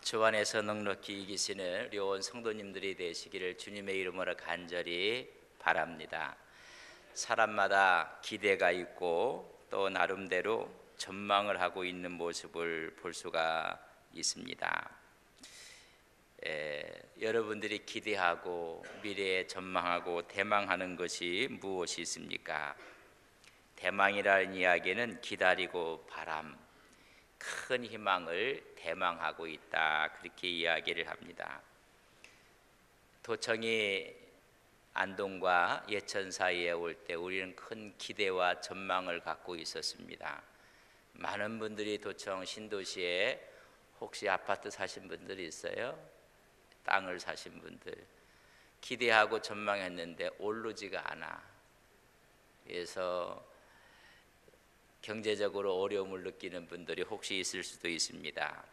주 안에서 넉넉히 이기시는 우리 온 성도님들이 되시기를 주님의 이름으로 간절히 바랍니다. 사람마다 기대가 있고 또 나름대로 전망을 하고 있는 모습을 볼 수가 있습니다. 여러분들이 기대하고 미래에 전망하고 대망하는 것이 무엇이 있습니까? 대망이라는 이야기는 기다리고 바람, 큰 희망을 대망하고 있다, 그렇게 이야기를 합니다. 도청이 안동과 예천 사이에 올 때 우리는 큰 기대와 전망을 갖고 있었습니다. 많은 분들이 도청 신도시에 혹시 아파트 사신 분들이 있어요? 땅을 사신 분들 기대하고 전망했는데 오르지가 않아. 그래서 경제적으로 어려움을 느끼는 분들이 혹시 있을 수도 있습니다.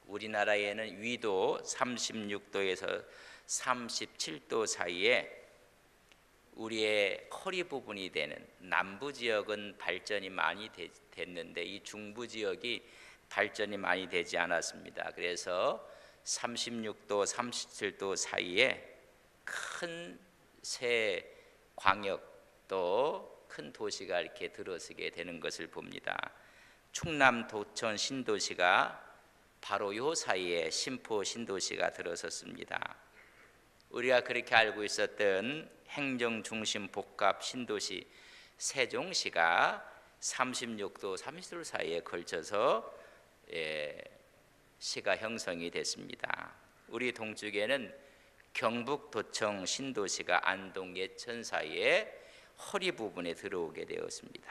우리나라에는 위도 36도에서 37도 사이에 우리의 허리 부분이 되는 남부 지역은 발전이 많이 됐는데 이 중부 지역이 발전이 많이 되지 않았습니다. 그래서 36도, 37도 사이에 큰 새 광역 또 큰 도시가 이렇게 들어서게 되는 것을 봅니다. 충남 도천 신도시가 바로 이 사이에 신포 신도시가 들어섰습니다. 우리가 그렇게 알고 있었던 행정중심 복합 신도시 세종시가 36도, 30도 사이에 걸쳐서 시가 형성이 됐습니다. 우리 동쪽에는 경북 도청 신도시가 안동 예천 사이에 허리 부분에 들어오게 되었습니다.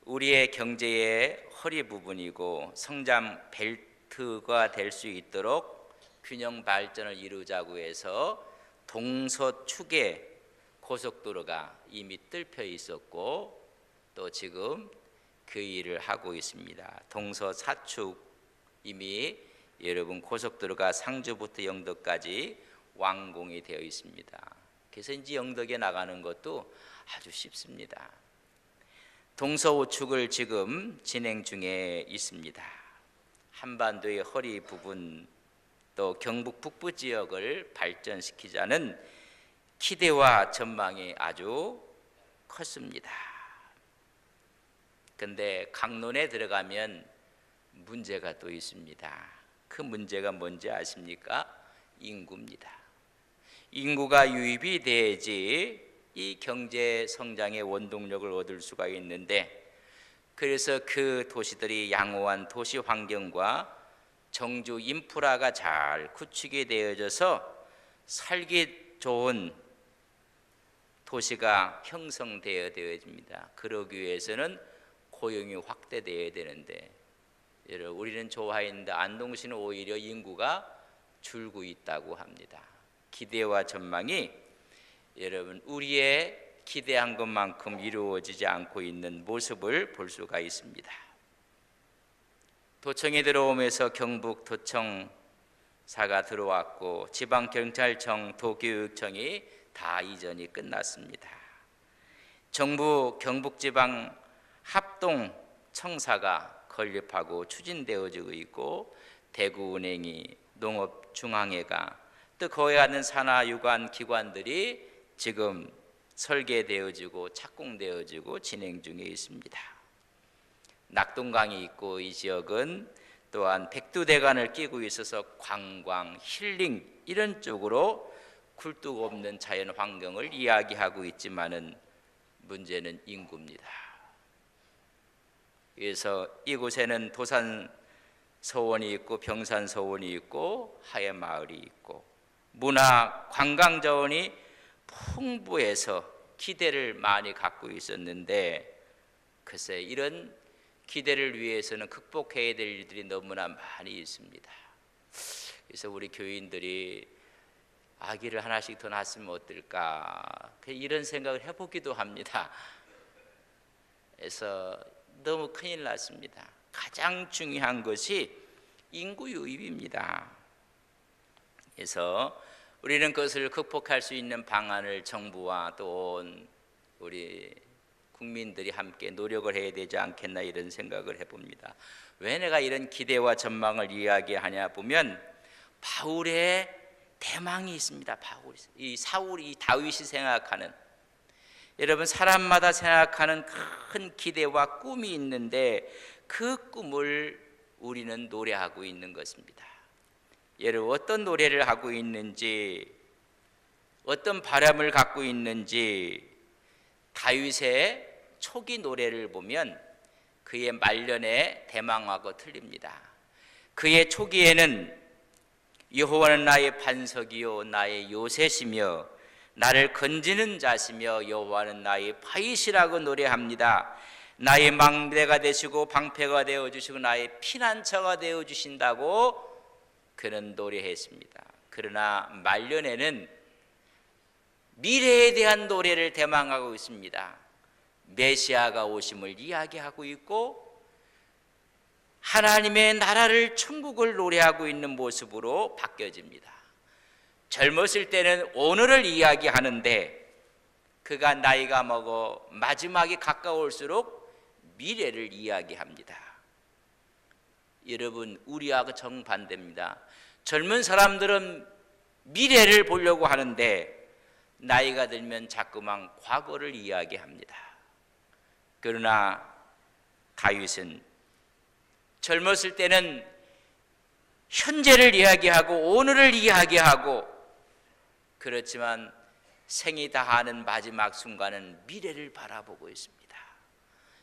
우리의 경제의 허리 부분이고 성장 벨트가 될 수 있도록 균형 발전을 이루자고 해서 동서축에 고속도로가 이미 뚫혀 있었고 또 지금 그 일을 하고 있습니다. 동서사축 이미 여러분 고속도로가 상주부터 영덕까지 완공이 되어 있습니다. 그래서 이제 영덕에 나가는 것도 아주 쉽습니다. 동서우축을 지금 진행 중에 있습니다. 한반도의 허리 부분 또 경북 북부 지역을 발전시키자는 기대와 전망이 아주 컸습니다. 그런데 강론에 들어가면 문제가 또 있습니다. 그 문제가 뭔지 아십니까? 인구입니다. 인구가 유입이 돼야지 이 경제 성장의 원동력을 얻을 수가 있는데 그래서 그 도시들이 양호한 도시 환경과 정주 인프라가 잘 구축이 되어져서 살기 좋은 도시가 형성되어집니다. 그러기 위해서는 고용이 확대되어야 되는데 여러분 우리는 좋아했는데 안동시는 오히려 인구가 줄고 있다고 합니다. 기대와 전망이 여러분 우리의 기대한 것만큼 이루어지지 않고 있는 모습을 볼 수가 있습니다. 도청에 들어오면서 경북 도청사가 들어왔고 지방경찰청, 도교육청이 다 이전이 끝났습니다. 정부 경북지방 합동청사가 건립하고 추진되어지고 있고 대구은행이 농업중앙회가 또 거기에 가는 산하유관 기관들이 지금 설계되어지고 착공되어지고 진행 중에 있습니다. 낙동강이 있고 이 지역은 또한 백두대간을 끼고 있어서 관광, 힐링 이런 쪽으로 굴뚝 없는 자연 환경을 이야기하고 있지만은 문제는 인구입니다. 그래서 이곳에는 도산 서원이 있고 병산 서원이 있고 하회 마을이 있고 문화 관광 자원이 풍부해서 기대를 많이 갖고 있었는데 글쎄 이런 기대를 위해서는 극복해야 될 일들이 너무나 많이 있습니다. 그래서 우리 교인들이 아기를 하나씩 더 낳았으면 어떨까 이런 생각을 해보기도 합니다. 그래서 너무 큰일 났습니다. 가장 중요한 것이 인구 유입입니다. 그래서 우리는 그것을 극복할 수 있는 방안을 정부와 또 우리 국민들이 함께 노력을 해야 되지 않겠나 이런 생각을 해봅니다. 왜 내가 이런 기대와 전망을 이야기하냐 보면 바울의 대망이 있습니다. 이 사울이, 이 다윗이 생각하는, 여러분 사람마다 생각하는 큰 기대와 꿈이 있는데 그 꿈을 우리는 노래하고 있는 것입니다. 여러분 어떤 노래를 하고 있는지, 어떤 바람을 갖고 있는지 다윗의 초기 노래를 보면 그의 말년의 대망하고 틀립니다. 그의 초기에는 여호와는 나의 반석이요 나의 요새시며 나를 건지는 자시며 여호와는 나의 바위시라고 노래합니다. 나의 망대가 되시고 방패가 되어주시고 나의 피난처가 되어주신다고 그는 노래했습니다. 그러나 말년에는 미래에 대한 노래를 대망하고 있습니다. 메시아가 오심을 이야기하고 있고 하나님의 나라를, 천국을 노래하고 있는 모습으로 바뀌어집니다. 젊었을 때는 오늘을 이야기하는데 그가 나이가 먹어 마지막이 가까울수록 미래를 이야기합니다. 여러분 우리하고 정반대입니다. 젊은 사람들은 미래를 보려고 하는데 나이가 들면 자꾸만 과거를 이야기합니다. 그러나 다윗은 젊었을 때는 현재를 이야기하고 오늘을 이야기하고, 그렇지만 생이 다하는 마지막 순간은 미래를 바라보고 있습니다.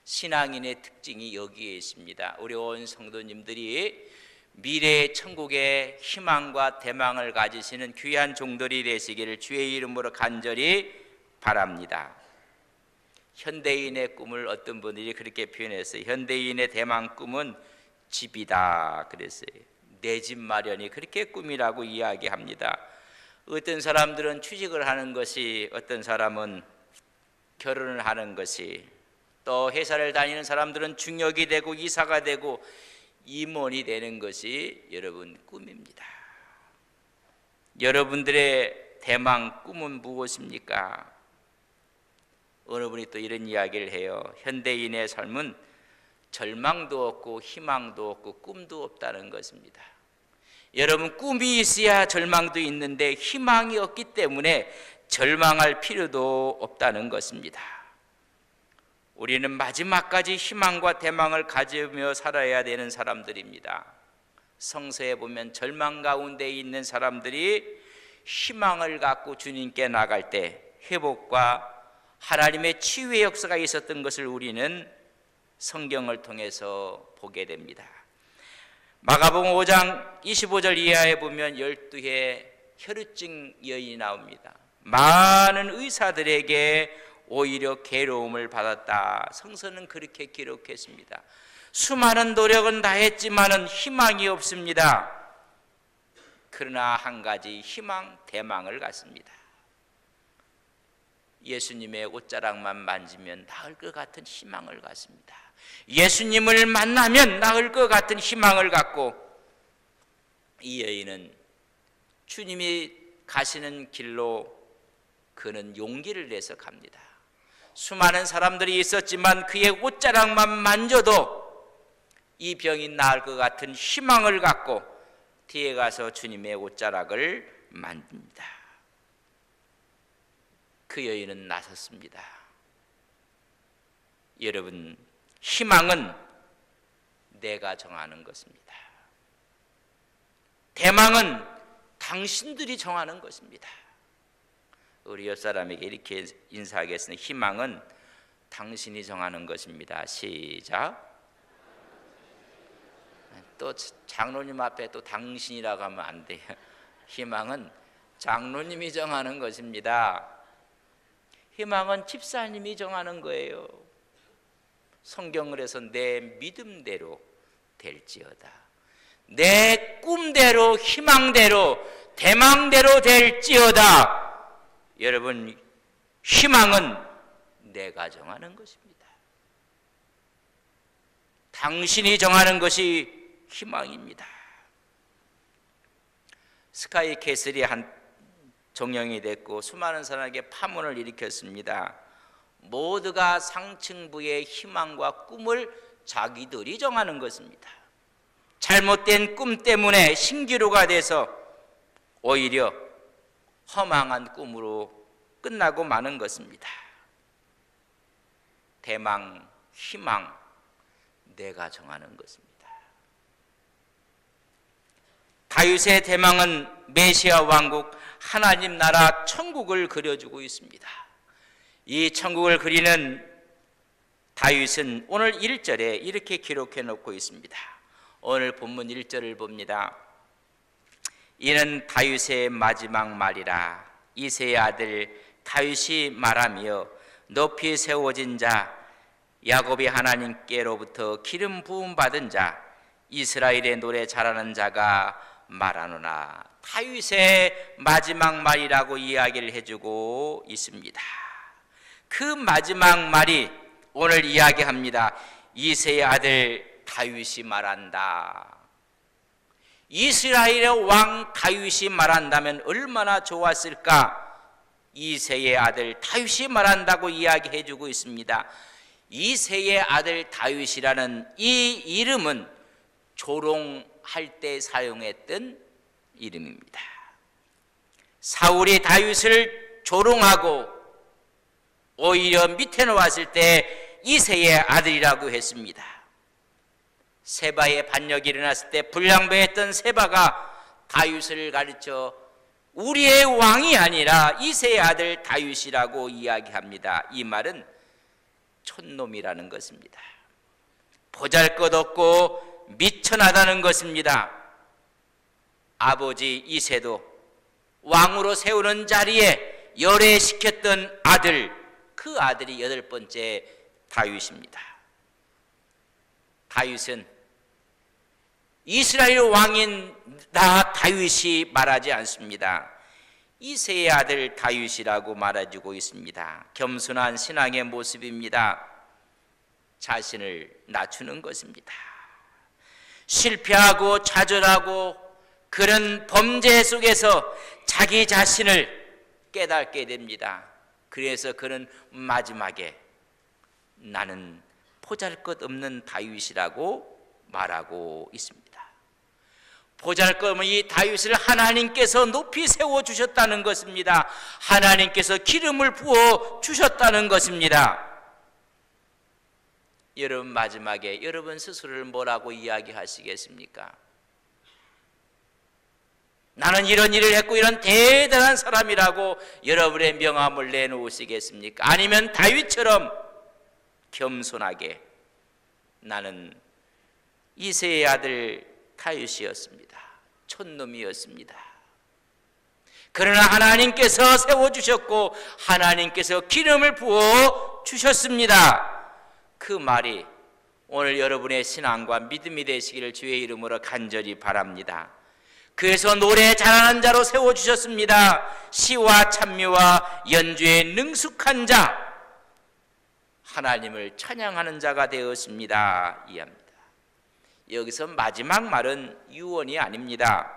신앙인의 특징이 여기에 있습니다. 우리 온 성도님들이 미래의 천국의 희망과 대망을 가지시는 귀한 종들이 되시기를 주의 이름으로 간절히 바랍니다. 현대인의 꿈을 어떤 분들이 그렇게 표현했어요. 현대인의 대망 꿈은 집이다 그랬어요. 내 집 마련이 그렇게 꿈이라고 이야기합니다. 어떤 사람들은 취직을 하는 것이, 어떤 사람은 결혼을 하는 것이, 또 회사를 다니는 사람들은 중역이 되고 이사가 되고 임원이 되는 것이 여러분 꿈입니다. 여러분들의 대망 꿈은 무엇입니까? 어느 분이 또 이런 이야기를 해요. 현대인의 삶은 절망도 없고 희망도 없고 꿈도 없다는 것입니다. 여러분 꿈이 있어야 절망도 있는데 희망이 없기 때문에 절망할 필요도 없다는 것입니다. 우리는 마지막까지 희망과 대망을 가지며 살아야 되는 사람들입니다. 성서에 보면 절망 가운데 있는 사람들이 희망을 갖고 주님께 나갈 때 회복과 하나님의 치유의 역사가 있었던 것을 우리는 성경을 통해서 보게 됩니다. 마가복음 5장 25절 이하에 보면 12의 혈루증 여인이 나옵니다. 많은 의사들에게 오히려 괴로움을 받았다. 성서는 그렇게 기록했습니다. 수많은 노력은 다했지만은 희망이 없습니다. 그러나 한 가지 희망, 대망을 갖습니다. 예수님의 옷자락만 만지면 나을 것 같은 희망을 갖습니다. 예수님을 만나면 나을 것 같은 희망을 갖고, 이 여인은 주님이 가시는 길로 그는 용기를 내서 갑니다. 수많은 사람들이 있었지만 그의 옷자락만 만져도 이 병이 나을 것 같은 희망을 갖고 뒤에 가서 주님의 옷자락을 만집니다. 그 여인은 나섰습니다. 여러분, 희망은 내가 정하는 것입니다. 대망은 당신들이 정하는 것입니다. 우리 옆 사람에게 이렇게 인사하겠습니다. 희망은 당신이 정하는 것입니다. 시작. 또 장로님 앞에 또 당신이라고 하면 안 돼요. 희망은 장로님이 정하는 것입니다. 희망은 집사님이 정하는 거예요. 성경을 해서 내 믿음대로 될지어다. 내 꿈대로, 희망대로, 대망대로 될지어다. 여러분, 희망은 내가 정하는 것입니다. 당신이 정하는 것이 희망입니다. 스카이 캐슬이 한 종영이 됐고 수많은 사람에게 파문을 일으켰습니다. 모두가 상층부의 희망과 꿈을 자기들이 정하는 것입니다. 잘못된 꿈 때문에 신기루가 돼서 오히려 허망한 꿈으로 끝나고 마는 것입니다. 대망, 희망, 내가 정하는 것입니다. 다윗의 대망은 메시아 왕국, 하나님 나라 천국을 그려주고 있습니다. 이 천국을 그리는 다윗은 오늘 1절에 이렇게 기록해 놓고 있습니다. 오늘 본문 1절을 봅니다. 이는 다윗의 마지막 말이라. 이새의 아들 다윗이 말하며 높이 세워진 자, 야곱의 하나님께로부터 기름 부음 받은 자, 이스라엘의 노래 잘하는 자가 말하노라. 다윗의 마지막 말이라고 이야기를 해주고 있습니다. 그 마지막 말이 오늘 이야기합니다. 이새의 아들 다윗이 말한다. 이스라엘의 왕 다윗이 말한다면 얼마나 좋았을까? 이새의 아들 다윗이 말한다고 이야기해주고 있습니다. 이새의 아들 다윗이라는 이 이름은 조롱할 때 사용했던 이름입니다. 사울이 다윗을 조롱하고 오히려 밑에 놓았을 때 이새의 아들이라고 했습니다. 세바의 반역이 일어났을 때 불량배했던 세바가 다윗을 가르쳐 우리의 왕이 아니라 이새의 아들 다윗이라고 이야기합니다. 이 말은 촌놈이라는 것입니다. 보잘것없고 미천하다는 것입니다. 아버지 이새도 왕으로 세우는 자리에 열애시켰던 아들, 그 아들이 8번째 다윗입니다. 다윗은 이스라엘 왕인 나 다윗이 말하지 않습니다. 이새의 아들 다윗이라고 말해주고 있습니다. 겸손한 신앙의 모습입니다. 자신을 낮추는 것입니다. 실패하고 좌절하고 그런 범죄 속에서 자기 자신을 깨닫게 됩니다. 그래서 그는 마지막에 나는 보잘것없는 다윗이라고 말하고 있습니다. 보잘것없는 이 다윗을 하나님께서 높이 세워주셨다는 것입니다. 하나님께서 기름을 부어 주셨다는 것입니다. 여러분, 마지막에 여러분 스스로를 뭐라고 이야기하시겠습니까? 나는 이런 일을 했고 이런 대단한 사람이라고 여러분의 명함을 내놓으시겠습니까? 아니면 다윗처럼 겸손하게 나는 이새의 아들 다윗이었습니다. 촌놈이었습니다. 그러나 하나님께서 세워주셨고 하나님께서 기름을 부어 주셨습니다. 그 말이 오늘 여러분의 신앙과 믿음이 되시기를 주의 이름으로 간절히 바랍니다. 그래서 노래 잘하는 자로 세워주셨습니다. 시와 찬미와 연주에 능숙한 자, 하나님을 찬양하는 자가 되었습니다. 이해합니다. 여기서 마지막 말은 유언이 아닙니다.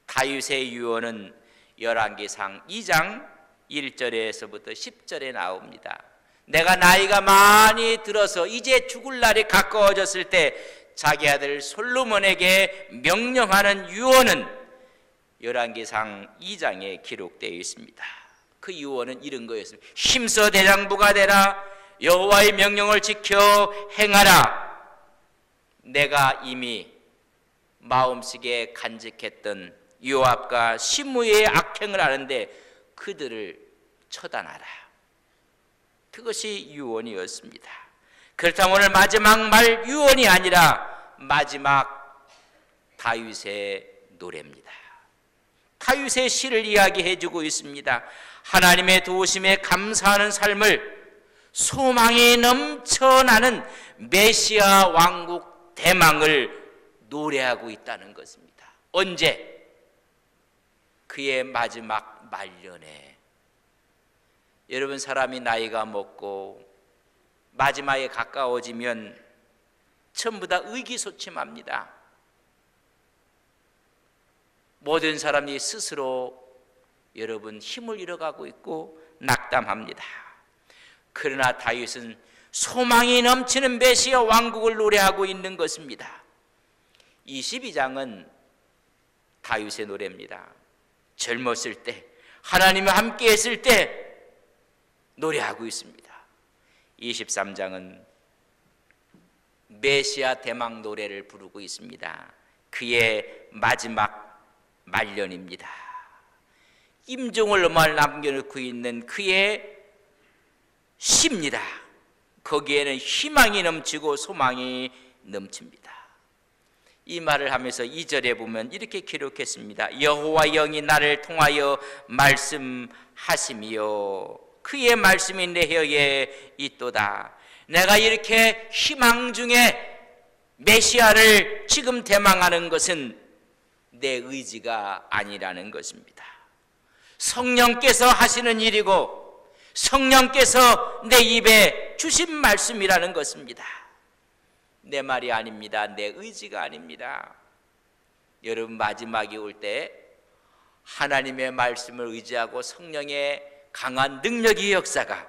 다윗의 유언은 열왕기상 2장 1절에서부터 10절에 나옵니다. 내가 나이가 많이 들어서 이제 죽을 날이 가까워졌을 때 자기 아들 솔로몬에게 명령하는 유언은 열왕기상 2장에 기록되어 있습니다. 그 유언은 이런 거였습니다. 힘써 대장부가 되라. 여호와의 명령을 지켜 행하라. 내가 이미 마음속에 간직했던 요압과 시므이의 악행을 아는데 그들을 처단하라. 그것이 유언이었습니다. 그렇다면 오늘 마지막 말 유언이 아니라 마지막 다윗의 노래입니다. 다윗의 시를 이야기해주고 있습니다. 하나님의 도우심에 감사하는 삶을, 소망이 넘쳐나는 메시아 왕국 대망을 노래하고 있다는 것입니다. 언제? 그의 마지막 말년에. 여러분, 사람이 나이가 먹고 마지막에 가까워지면 전부 다 의기소침합니다. 모든 사람이 스스로 여러분 힘을 잃어가고 있고 낙담합니다. 그러나 다윗은 소망이 넘치는 메시아 왕국을 노래하고 있는 것입니다. 22장은 다윗의 노래입니다. 젊었을 때, 하나님과 함께 했을 때 노래하고 있습니다. 23장은 메시아 대망 노래를 부르고 있습니다. 그의 마지막 말년입니다. 임종을 남겨놓고 있는 그의 시입니다. 거기에는 희망이 넘치고 소망이 넘칩니다. 이 말을 하면서 2절에 보면 이렇게 기록했습니다. 여호와 영이 나를 통하여 말씀하시며 그의 말씀이 내 혀에 있도다. 내가 이렇게 희망 중에 메시아를 지금 대망하는 것은 내 의지가 아니라는 것입니다. 성령께서 하시는 일이고 성령께서 내 입에 주신 말씀이라는 것입니다. 내 말이 아닙니다. 내 의지가 아닙니다. 여러분, 마지막이 올 때 하나님의 말씀을 의지하고 성령의 강한 능력의 역사가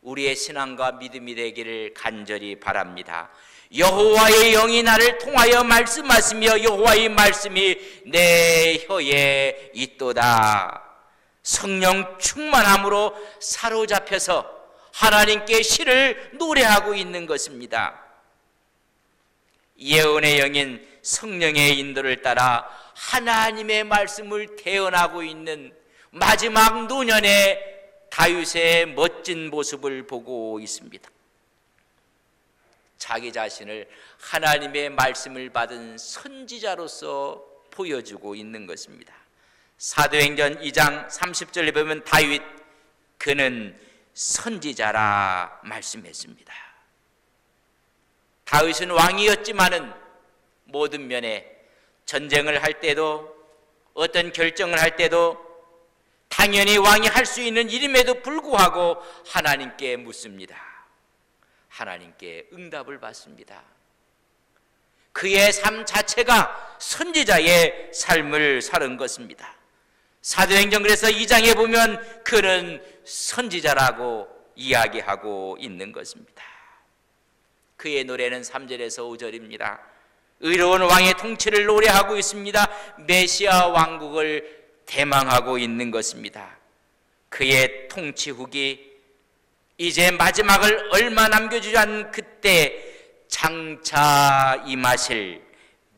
우리의 신앙과 믿음이 되기를 간절히 바랍니다. 여호와의 영이 나를 통하여 말씀하시며 여호와의 말씀이 내 혀에 있도다. 성령 충만함으로 사로잡혀서 하나님께 시를 노래하고 있는 것입니다. 예언의 영인 성령의 인도를 따라 하나님의 말씀을 대언하고 있는 마지막 노년의 다윗의 멋진 모습을 보고 있습니다. 자기 자신을 하나님의 말씀을 받은 선지자로서 보여주고 있는 것입니다. 사도행전 2장 30절에 보면 다윗 그는 선지자라 말씀했습니다. 다윗은 왕이었지만은 모든 면에 전쟁을 할 때도 어떤 결정을 할 때도 당연히 왕이 할 수 있는 일임에도 불구하고 하나님께 묻습니다. 하나님께 응답을 받습니다. 그의 삶 자체가 선지자의 삶을 사는 것입니다. 사도행전 그래서 2장에 보면 그는 선지자라고 이야기하고 있는 것입니다. 그의 노래는 3절에서 5절입니다. 의로운 왕의 통치를 노래하고 있습니다. 메시아 왕국을 대망하고 있는 것입니다. 그의 통치 후기 이제 마지막을 얼마 남겨주지 않은 그때 장차 임하실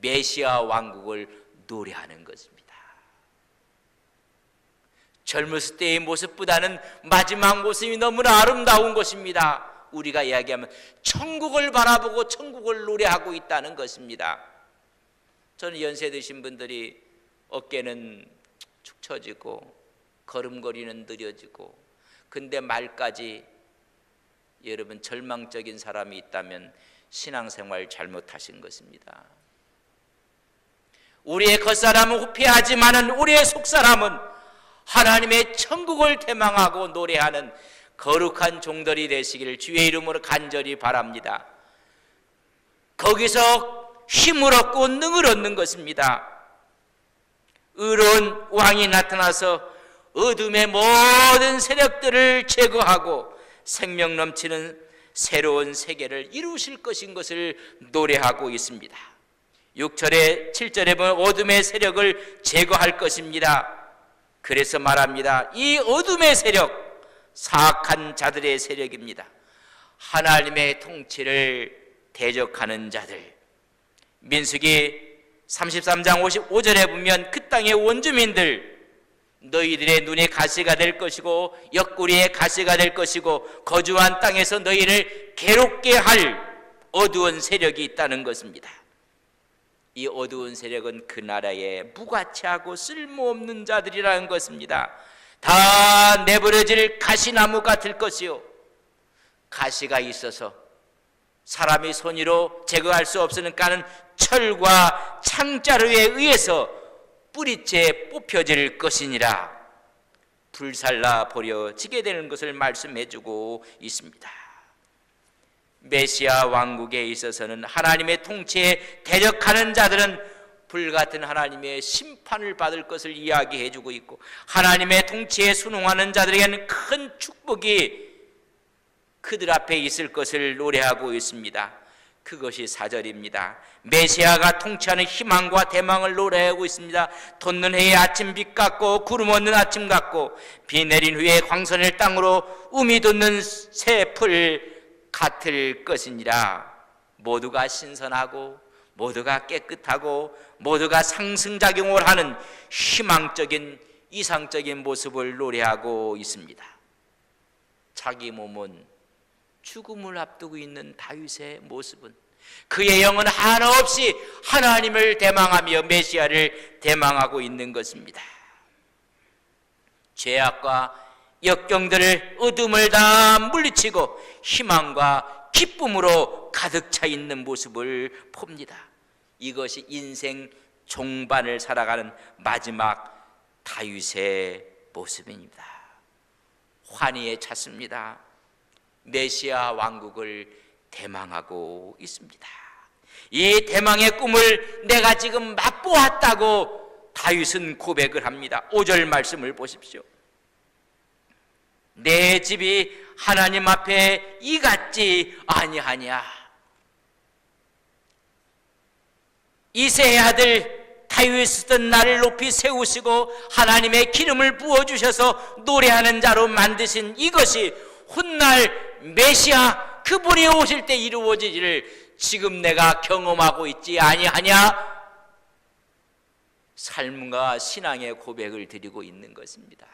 메시아 왕국을 노래하는 것입니다. 젊었을 때의 모습보다는 마지막 모습이 너무나 아름다운 것입니다. 우리가 이야기하면 천국을 바라보고 천국을 노래하고 있다는 것입니다. 저는 연세 드신 분들이 어깨는 축 처지고 걸음걸이는 느려지고 근데 말까지 여러분 절망적인 사람이 있다면 신앙생활 잘못하신 것입니다. 우리의 겉사람은 후패하지만은 우리의 속사람은 하나님의 천국을 대망하고 노래하는 거룩한 종들이 되시기를 주의 이름으로 간절히 바랍니다. 거기서 힘을 얻고 능을 얻는 것입니다. 의로운 왕이 나타나서 어둠의 모든 세력들을 제거하고 생명 넘치는 새로운 세계를 이루실 것인 것을 노래하고 있습니다. 6절에 7절에 보면 어둠의 세력을 제거할 것입니다. 그래서 말합니다. 이 어둠의 세력, 사악한 자들의 세력입니다. 하나님의 통치를 대적하는 자들. 민수기 33장 55절에 보면 그 땅의 원주민들 너희들의 눈의 가시가 될 것이고 옆구리의 가시가 될 것이고 거주한 땅에서 너희를 괴롭게 할 어두운 세력이 있다는 것입니다. 이 어두운 세력은 그 나라의 무가치하고 쓸모없는 자들이라는 것입니다. 다 내버려질 가시나무 같을 것이요 가시가 있어서 사람이 손으로 제거할 수 없으니까는 철과 창자루에 의해서 뿌리째 뽑혀질 것이니라. 불살라 버려지게 되는 것을 말씀해주고 있습니다. 메시아 왕국에 있어서는 하나님의 통치에 대적하는 자들은 불같은 하나님의 심판을 받을 것을 이야기해주고 있고 하나님의 통치에 순응하는 자들에게는 큰 축복이 그들 앞에 있을 것을 노래하고 있습니다. 그것이 4절입니다. 메시아가 통치하는 희망과 대망을 노래하고 있습니다. 돋는 해의 아침빛 같고 구름 없는 아침 같고 비 내린 후에 광선을 땅으로 음이 돋는 새풀 같을 것이니라. 모두가 신선하고 모두가 깨끗하고 모두가 상승작용을 하는 희망적인 이상적인 모습을 노래하고 있습니다. 자기 몸은 죽음을 앞두고 있는 다윗의 모습은 그의 영은 한없이 하나님을 대망하며 메시아를 대망하고 있는 것입니다. 죄악과 역경들을 어둠을 다 물리치고 희망과 기쁨으로 가득 차 있는 모습을 봅니다. 이것이 인생 종반을 살아가는 마지막 다윗의 모습입니다. 환희에 찼습니다. 메시아 왕국을 대망하고 있습니다. 이 대망의 꿈을 내가 지금 맛보았다고 다윗은 고백을 합니다. 5절 말씀을 보십시오. 내 집이 하나님 앞에 이 같지 아니하냐. 이새의 아들 다윗은 나를 높이 세우시고 하나님의 기름을 부어주셔서 노래하는 자로 만드신 이것이 훗날 메시아 그분이 오실 때 이루어지기를 지금 내가 경험하고 있지 아니하냐. 삶과 신앙의 고백을 드리고 있는 것입니다.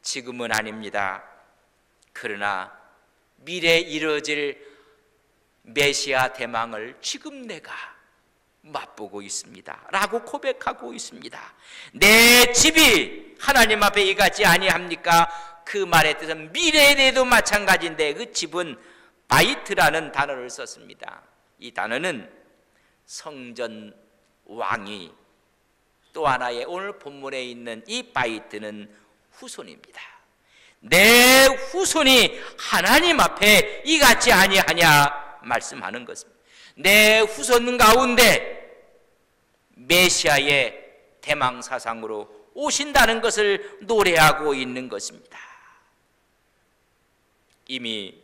지금은 아닙니다. 그러나 미래에 이루어질 메시아 대망을 지금 내가 맛보고 있습니다 라고 고백하고 있습니다. 내 집이 하나님 앞에 이같지 아니합니까? 그 말의 뜻은 미래에 대해도 마찬가지인데 그 집은 바이트라는 단어를 썼습니다. 이 단어는 성전 왕이 또 하나의 오늘 본문에 있는 이 바이트는 후손입니다. 내 후손이 하나님 앞에 이같지 아니하냐 말씀하는 것입니다. 내 후손 가운데 메시아의 대망 사상으로 오신다는 것을 노래하고 있는 것입니다. 이미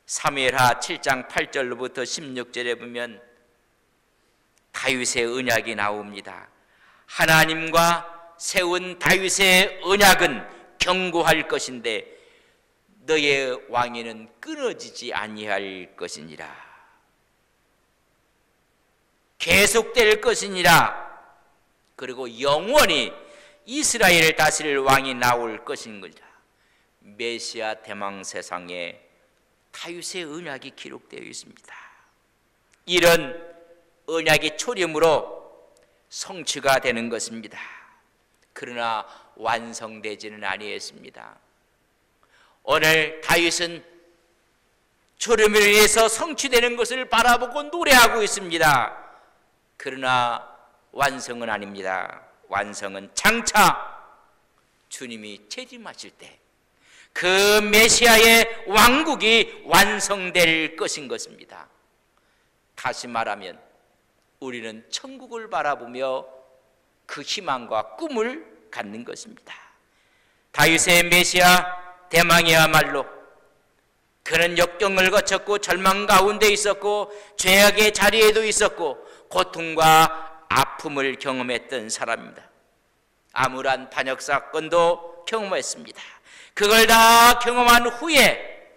사무엘하 7장 8절로부터 16절에 보면 다윗의 언약이 나옵니다. 하나님과 세운 다윗의 언약은 견고할 것인데 너의 왕위는 끊어지지 아니할 것이니라. 계속될 것이니라. 그리고 영원히 이스라엘을 다스릴 왕이 나올 것인니라. 메시아 대망 세상에 다윗의 언약이 기록되어 있습니다. 이런 언약이 초림으로 성취가 되는 것입니다. 그러나 완성되지는 아니했습니다. 오늘 다윗은 초림을 위해서 성취되는 것을 바라보고 노래하고 있습니다. 그러나 완성은 아닙니다. 완성은 장차 주님이 재림하실 때 그 메시아의 왕국이 완성될 것인 것입니다. 다시 말하면 우리는 천국을 바라보며 그 희망과 꿈을 갖는 것입니다. 다윗의 메시아 대망이야말로 그는 역경을 거쳤고 절망 가운데 있었고 죄악의 자리에도 있었고 고통과 아픔을 경험했던 사람입니다. 암울한 반역 사건도 경험했습니다. 그걸 다 경험한 후에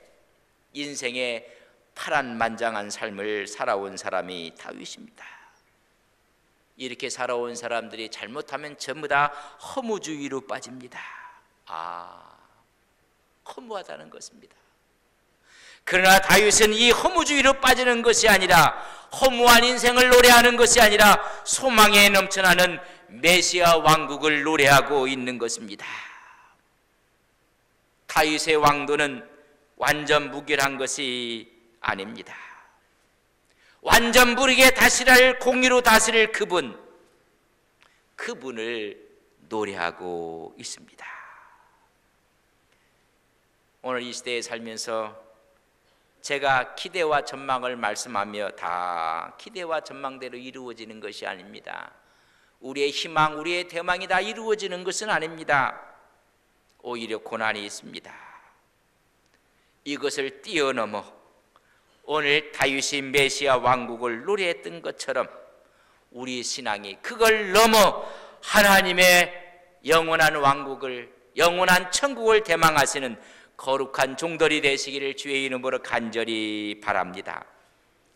인생의 파란만장한 삶을 살아온 사람이 다윗입니다. 이렇게 살아온 사람들이 잘못하면 전부 다 허무주의로 빠집니다. 허무하다는 것입니다. 그러나 다윗은 이 허무주의로 빠지는 것이 아니라 허무한 인생을 노래하는 것이 아니라 소망에 넘쳐나는 메시아 왕국을 노래하고 있는 것입니다. 다윗의 왕도는 완전 무결한 것이 아닙니다. 완전 무리게 다스릴 공의로 다스릴 그분을 노래하고 있습니다. 오늘 이 시대에 살면서 제가 기대와 전망을 말씀하며 다 기대와 전망대로 이루어지는 것이 아닙니다. 우리의 희망, 우리의 대망이 다 이루어지는 것은 아닙니다. 오히려 고난이 있습니다. 이것을 뛰어넘어 오늘 다윗이 메시아 왕국을 노래했던 것처럼 우리 신앙이 그걸 넘어 하나님의 영원한 왕국을, 영원한 천국을 대망하시는 거룩한 종들이 되시기를 주의 이름으로 간절히 바랍니다.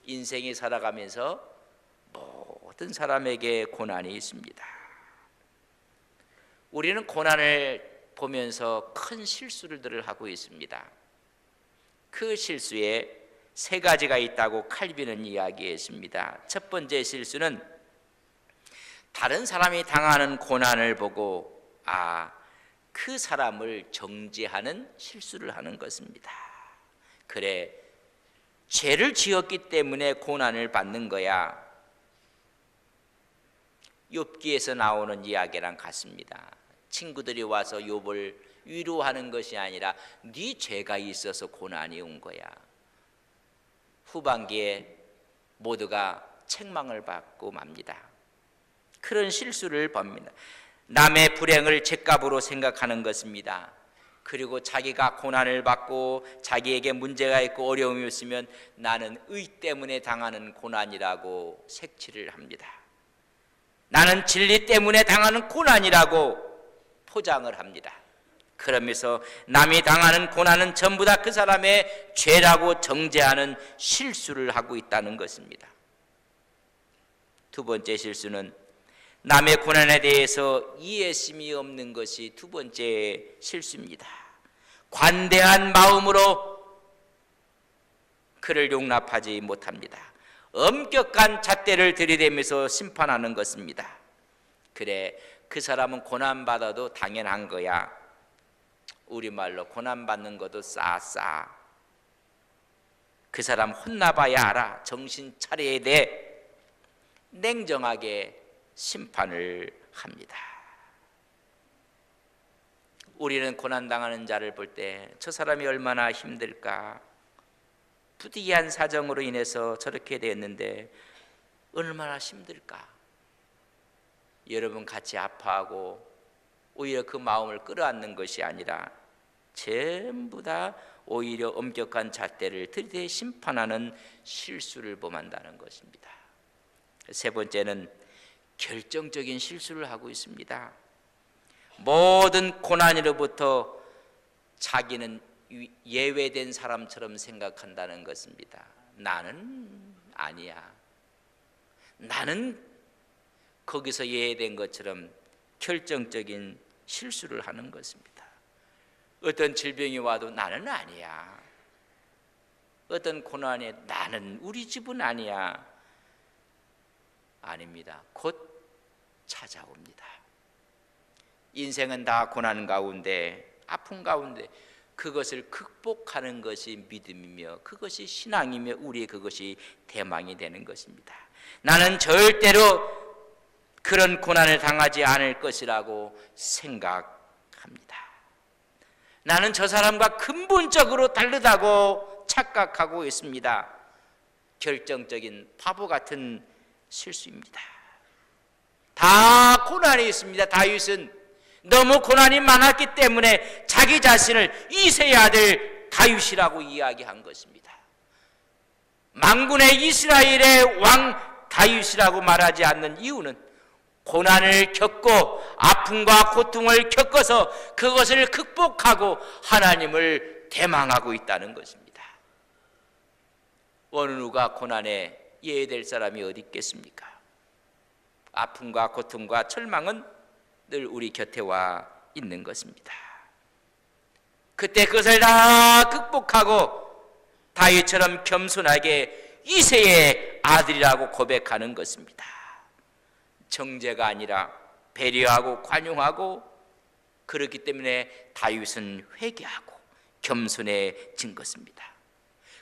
인생이 살아가면서 모든 사람에게 고난이 있습니다. 우리는 고난을 보면서 큰 실수를 하고 있습니다. 그 실수에 세 가지가 있다고 칼빈은 이야기했습니다. 첫 번째 실수는 다른 사람이 당하는 고난을 보고 그 사람을 정죄하는 실수를 하는 것입니다. 그래, 죄를 지었기 때문에 고난을 받는 거야. 욥기에서 나오는 이야기랑 같습니다. 친구들이 와서 욥을 위로하는 것이 아니라 네 죄가 있어서 고난이 온 거야. 후반기에 모두가 책망을 받고 맙니다. 그런 실수를 봅니다. 남의 불행을 죗값으로 생각하는 것입니다. 그리고 자기가 고난을 받고 자기에게 문제가 있고 어려움이 있으면 나는 의 때문에 당하는 고난이라고 색칠을 합니다. 나는 진리 때문에 당하는 고난이라고 포장을 합니다. 그러면서 남이 당하는 고난은 전부 다 그 사람의 죄라고 정죄하는 실수를 하고 있다는 것입니다. 두 번째 실수는 남의 고난에 대해서 이해심이 없는 것이 두 번째 실수입니다. 관대한 마음으로 그를 용납하지 못합니다. 엄격한 잣대를 들이대면서 심판하는 것입니다. 그래, 그 사람은 고난받아도 당연한 거야. 우리말로 고난받는 것도 싸싸. 그 사람 혼나봐야 알아. 정신 차려야 돼. 냉정하게 심판을 합니다. 우리는 고난당하는 자를 볼 때 저 사람이 얼마나 힘들까, 부득이한 사정으로 인해서 저렇게 됐는데 얼마나 힘들까. 여러분 같이 아파하고 오히려 그 마음을 끌어안는 것이 아니라 전부 다 오히려 엄격한 잣대를 들이대 심판하는 실수를 범한다는 것입니다. 세 번째는 결정적인 실수를 하고 있습니다. 모든 고난으로부터 자기는 예외된 사람처럼 생각한다는 것입니다. 나는 아니야. 나는 거기서 예외된 것처럼 결정적인 실수를 하는 것입니다. 어떤 질병이 와도 나는 아니야. 어떤 고난에 나는, 우리 집은 아니야. 아닙니다. 곧 찾아옵니다. 인생은 다 고난 가운데, 아픔 가운데 그것을 극복하는 것이 믿음이며 그것이 신앙이며 우리의 그것이 대망이 되는 것입니다. 나는 절대로 그런 고난을 당하지 않을 것이라고 생각합니다. 나는 저 사람과 근본적으로 다르다고 착각하고 있습니다. 결정적인 바보 같은 실수입니다. 다 고난이 있습니다. 다윗은 너무 고난이 많았기 때문에 자기 자신을 이새의 아들 다윗이라고 이야기한 것입니다. 만군의 이스라엘의 왕 다윗이라고 말하지 않는 이유는 고난을 겪고 아픔과 고통을 겪어서 그것을 극복하고 하나님을 대망하고 있다는 것입니다. 어느 누가 고난에 예외될 사람이 어디 있겠습니까? 아픔과 고통과 절망은 늘 우리 곁에 와 있는 것입니다. 그때 그것을 다 극복하고 다윗처럼 겸손하게 이새의 아들이라고 고백하는 것입니다. 정죄가 아니라 배려하고 관용하고, 그렇기 때문에 다윗은 회개하고 겸손해진 것입니다.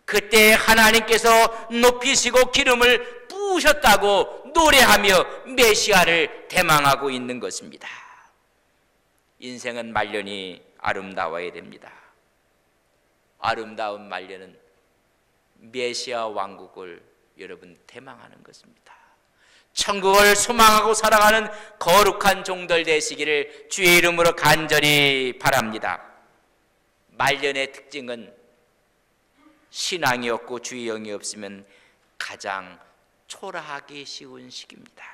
그때 하나님께서 높이시고 기름을 부으셨다고 노래하며 메시아를 대망하고 있는 것입니다. 인생은 말년이 아름다워야 됩니다. 아름다운 말년은 메시아 왕국을 여러분 대망하는 것입니다. 천국을 소망하고 살아가는 거룩한 종들 되시기를 주의 이름으로 간절히 바랍니다. 말년의 특징은 신앙이 없고 주의 영이 없으면 가장 초라하기 쉬운 시기입니다.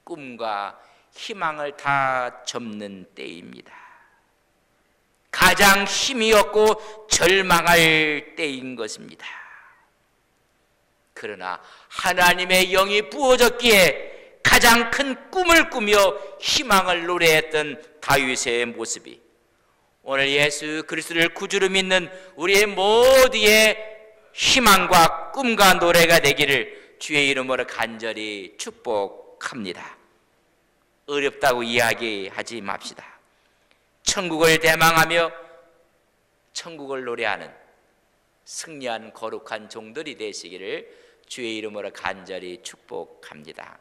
꿈과 희망을 다 접는 때입니다. 가장 힘이 없고 절망할 때인 것입니다. 그러나 하나님의 영이 부어졌기에 가장 큰 꿈을 꾸며 희망을 노래했던 다윗의 모습이 오늘 예수 그리스도를 구주로 믿는 우리의 모두의 희망과 꿈과 노래가 되기를 주의 이름으로 간절히 축복합니다. 어렵다고 이야기하지 맙시다. 천국을 대망하며 천국을 노래하는 승리한 거룩한 종들이 되시기를 주의 이름으로 간절히 축복합니다.